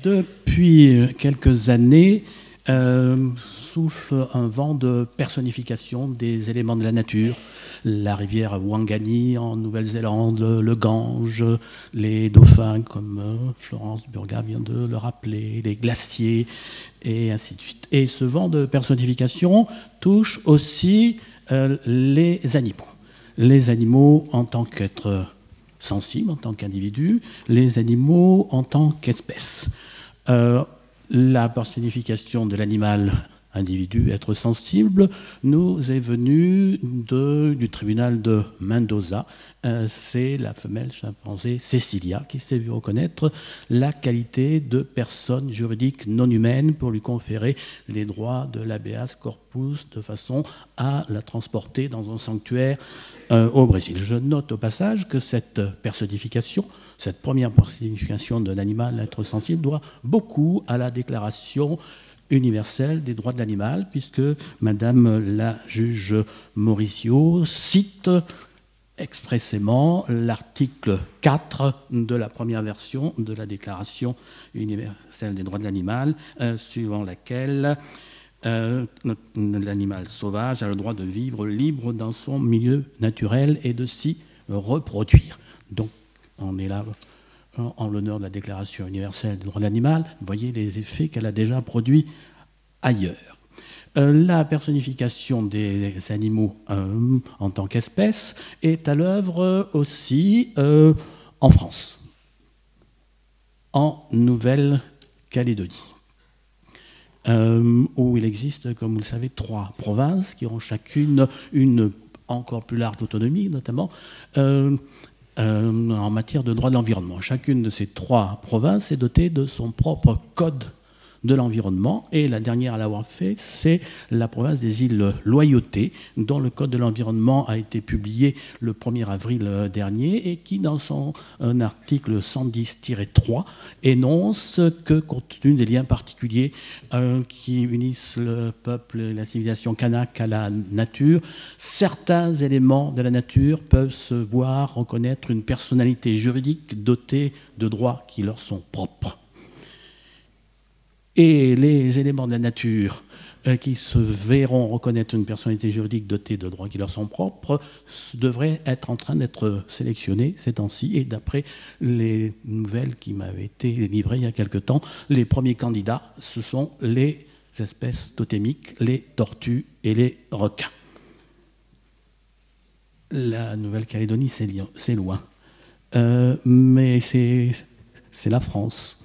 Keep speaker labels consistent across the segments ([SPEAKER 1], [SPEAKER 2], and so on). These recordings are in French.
[SPEAKER 1] Depuis quelques années, souffle un vent de personnification des éléments de la nature. La rivière Wangani en Nouvelle-Zélande, le Gange, les dauphins, comme Florence Burga vient de le rappeler, les glaciers, et ainsi de suite. Et ce vent de personnification touche aussi les animaux. Les animaux en tant qu'êtres sensibles, en tant qu'individus, les animaux en tant qu'espèces. La personnification de l'animal individu, être sensible, nous est venue du tribunal de Mendoza. C'est la femelle chimpanzé Cecilia qui s'est vue reconnaître la qualité de personne juridique non humaine pour lui conférer les droits de l'habeas corpus de façon à la transporter dans un sanctuaire au Brésil. Je note au passage que cette personnification, cette première personnification de l'animal, être sensible, doit beaucoup à la déclaration universelle des droits de l'animal, puisque Madame la juge Mauricio cite expressément l'article 4 de la première version de la Déclaration universelle des droits de l'animal, suivant laquelle l'animal sauvage a le droit de vivre libre dans son milieu naturel et de s'y reproduire. Donc, on est là en l'honneur de la Déclaration universelle des droits de l'animal. Vous voyez les effets qu'elle a déjà produits ailleurs. La personnification des animaux en tant qu'espèce est à l'œuvre aussi en France, en Nouvelle-Calédonie, où il existe, comme vous le savez, 3 provinces qui ont chacune une encore plus large autonomie, notamment en matière de droit de l'environnement. Chacune de ces 3 provinces est dotée de son propre code de l'environnement, et la dernière à l'avoir fait, c'est la province des îles Loyauté, dont le code de l'environnement a été publié le 1er avril dernier, et qui, dans son article 110-3, énonce que, compte tenu des liens particuliers qui unissent le peuple et la civilisation kanak à la nature, certains éléments de la nature peuvent se voir reconnaître une personnalité juridique dotée de droits qui leur sont propres. Et les éléments de la nature qui se verront reconnaître une personnalité juridique dotée de droits qui leur sont propres devraient être en train d'être sélectionnés ces temps-ci. Et d'après les nouvelles qui m'avaient été livrées il y a quelque temps, les premiers candidats, ce sont les espèces totémiques, les tortues et les requins. La Nouvelle-Calédonie, c'est loin. Mais c'est la France.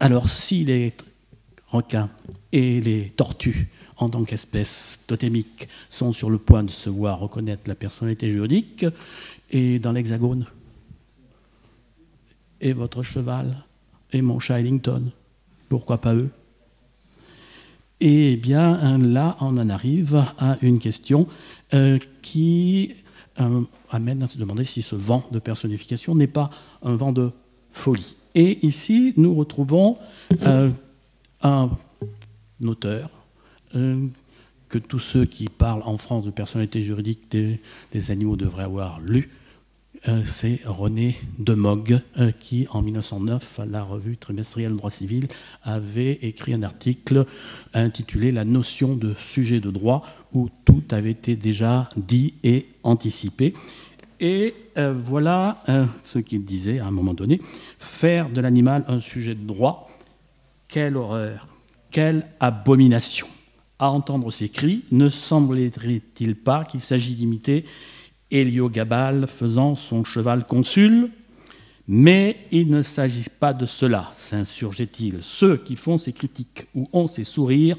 [SPEAKER 1] Alors, si les requins et les tortues, en tant qu'espèces totémiques, sont sur le point de se voir reconnaître la personnalité juridique, et dans l'Hexagone, et votre cheval, et mon chat Ellington, pourquoi pas eux? Et bien là, on en arrive à une question qui amène à se demander si ce vent de personnification n'est pas un vent de folie. Et ici, nous retrouvons un auteur que tous ceux qui parlent en France de personnalité juridique des animaux devraient avoir lu. C'est René Demogue qui, en 1909, à la revue trimestrielle Droit civil, avait écrit un article intitulé « La notion de sujet de droit » où tout avait été déjà dit et anticipé. Et voilà ce qu'il disait à un moment donné. « Faire de l'animal un sujet de droit, quelle horreur, quelle abomination! À entendre ces cris, ne semblerait-il pas qu'il s'agit d'imiter Héliogabale faisant son cheval consul? Mais il ne s'agit pas de cela, s'insurgeait-il. Ceux qui font ces critiques ou ont ces sourires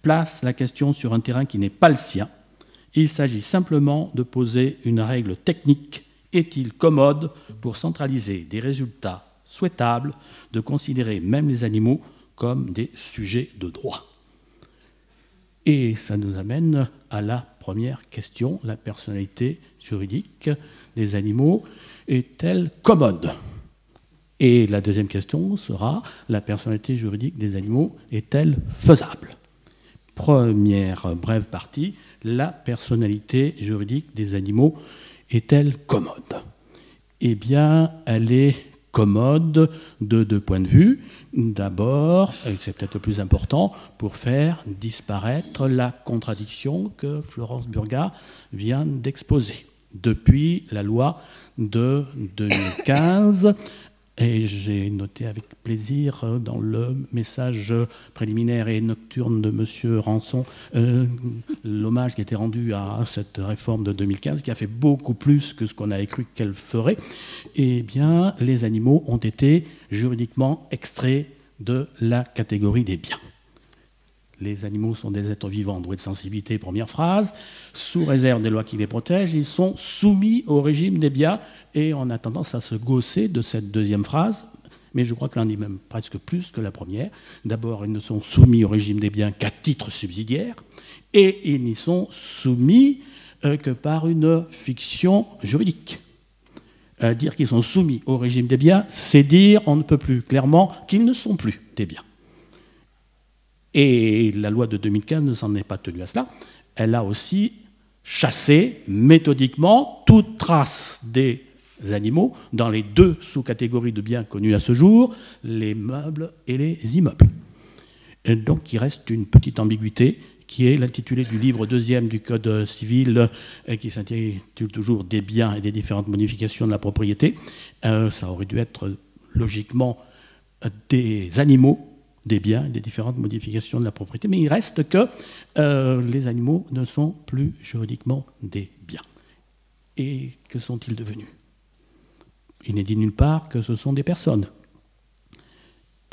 [SPEAKER 1] placent la question sur un terrain qui n'est pas le sien. Il s'agit simplement de poser une règle technique. Est-il commode pour centraliser des résultats souhaitables, de considérer même les animaux comme des sujets de droit? Et ça nous amène à la première question, la personnalité juridique des animaux est-elle commode? Et la deuxième question sera, la personnalité juridique des animaux est-elle faisable? Première brève partie, la personnalité juridique des animaux est-elle commode? Eh bien, elle est commode de deux points de vue. D'abord, et c'est peut-être le plus important, pour faire disparaître la contradiction que Florence Burgat vient d'exposer. Depuis la loi de 2015, et j'ai noté avec plaisir dans le message préliminaire et nocturne de M. Rançon l'hommage qui a été rendu à cette réforme de 2015, qui a fait beaucoup plus que ce qu'on avait cru qu'elle ferait. Eh bien, les animaux ont été juridiquement extraits de la catégorie des biens. Les animaux sont des êtres vivants doués de sensibilité, première phrase. Sous réserve des lois qui les protègent, ils sont soumis au régime des biens. Et on a tendance à se gausser de cette deuxième phrase, mais je crois que l'on dit même presque plus que la première. D'abord, ils ne sont soumis au régime des biens qu'à titre subsidiaire, et ils n'y sont soumis que par une fiction juridique. Dire qu'ils sont soumis au régime des biens, c'est dire, on ne peut plus clairement, qu'ils ne sont plus des biens. Et la loi de 2015 ne s'en est pas tenue à cela. Elle a aussi chassé méthodiquement toute trace des animaux dans les deux sous-catégories de biens connues à ce jour, les meubles et les immeubles. Et donc il reste une petite ambiguïté qui est l'intitulé du livre 2e du Code civil, qui s'intitule toujours « Des biens et des différentes modifications de la propriété ». Ça aurait dû être logiquement des animaux, des biens et des différentes modifications de la propriété, mais il reste que les animaux ne sont plus juridiquement des biens. Et que sont-ils devenus ? Il n'est dit nulle part que ce sont des personnes.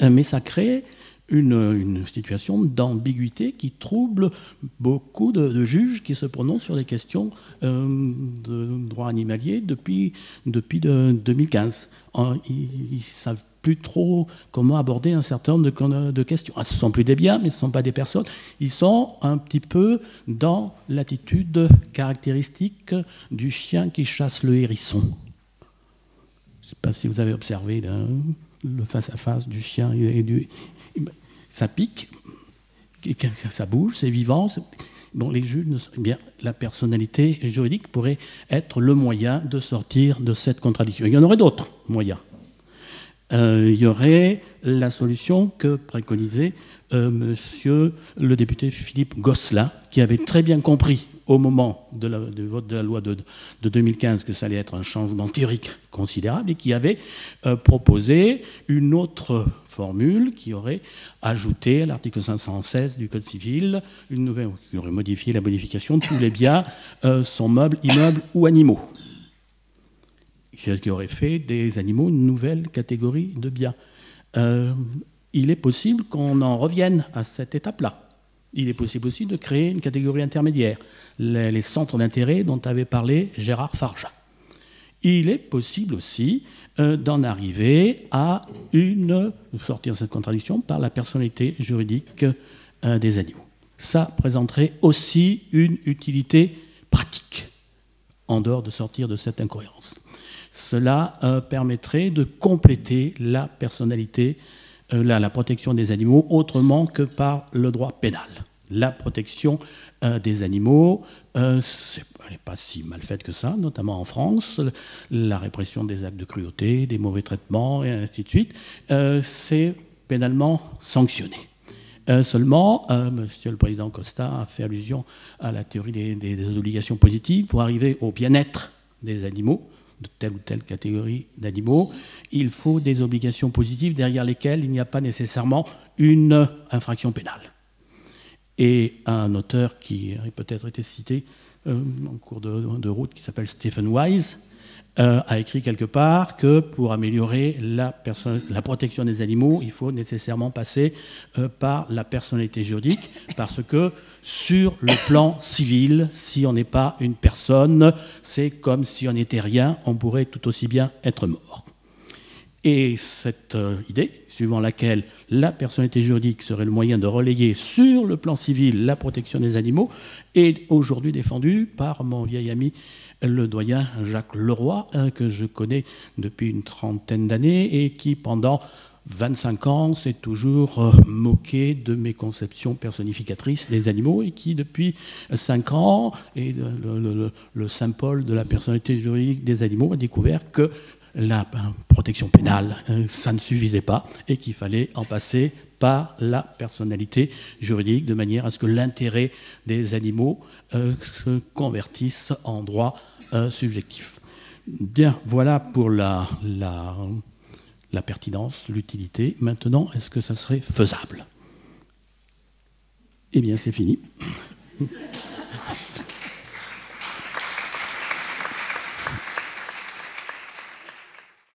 [SPEAKER 1] Mais ça crée une situation d'ambiguïté qui trouble beaucoup de juges qui se prononcent sur les questions de droit animalier depuis 2015. Ils ne savent plus trop comment aborder un certain nombre de questions. Ce ne sont plus des biens, mais ce ne sont pas des personnes. Ils sont un petit peu dans l'attitude caractéristique du chien qui chasse le hérisson. Je ne sais pas si vous avez observé le face-à-face du chien et du... Ça pique, ça bouge, c'est vivant. Bon, les juges, eh bien, la personnalité juridique pourrait être le moyen de sortir de cette contradiction. Il y en aurait d'autres moyens. Il y aurait la solution que préconisait monsieur le député Philippe Gosselin, qui avait très bien compris au moment du vote de la loi de 2015 que ça allait être un changement théorique considérable et qui avait proposé une autre formule qui aurait ajouté à l'article 516 du Code civil une nouvelle, qui aurait modifié la modification de tous les biens, sont meubles, immeubles ou animaux. Ce qui aurait fait des animaux une nouvelle catégorie de biens. Il est possible qu'on en revienne à cette étape-là. Il est possible aussi de créer une catégorie intermédiaire, les centres d'intérêt dont avait parlé Gérard Farja. Il est possible aussi d'en arriver à sortir de cette contradiction par la personnalité juridique des animaux. Ça présenterait aussi une utilité pratique, en dehors de sortir de cette incohérence. Cela permettrait de compléter la personnalité, la protection des animaux autrement que par le droit pénal. La protection des animaux, elle n'est pas si mal faite que ça, notamment en France. La répression des actes de cruauté, des mauvais traitements, et ainsi de suite, c'est pénalement sanctionné. Seulement, Monsieur le Président Costa a fait allusion à la théorie des obligations positives. Pour arriver au bien-être des animaux, de telle ou telle catégorie d'animaux, il faut des obligations positives derrière lesquelles il n'y a pas nécessairement une infraction pénale. Et un auteur qui a peut-être été cité en cours de route, qui s'appelle Stephen Wise, a écrit quelque part que pour améliorer la protection des animaux, il faut nécessairement passer par la personnalité juridique, parce que sur le plan civil, si on n'est pas une personne, c'est comme si on n'était rien, on pourrait tout aussi bien être mort. Et cette idée, suivant laquelle la personnalité juridique serait le moyen de relayer sur le plan civil la protection des animaux, est aujourd'hui défendue par mon vieil ami le doyen Jacques Leroy, que je connais depuis une trentaine d'années et qui, pendant 25 ans, s'est toujours moqué de mes conceptions personnificatrices des animaux et qui, depuis 5 ans, est le Saint Paul de la personnalité juridique des animaux, a découvert que la protection pénale, ça ne suffisait pas, et qu'il fallait en passer par la personnalité juridique, de manière à ce que l'intérêt des animaux se convertisse en droit subjectif. Bien, voilà pour la pertinence, l'utilité. Maintenant, est-ce que ça serait faisable? Eh bien, c'est fini.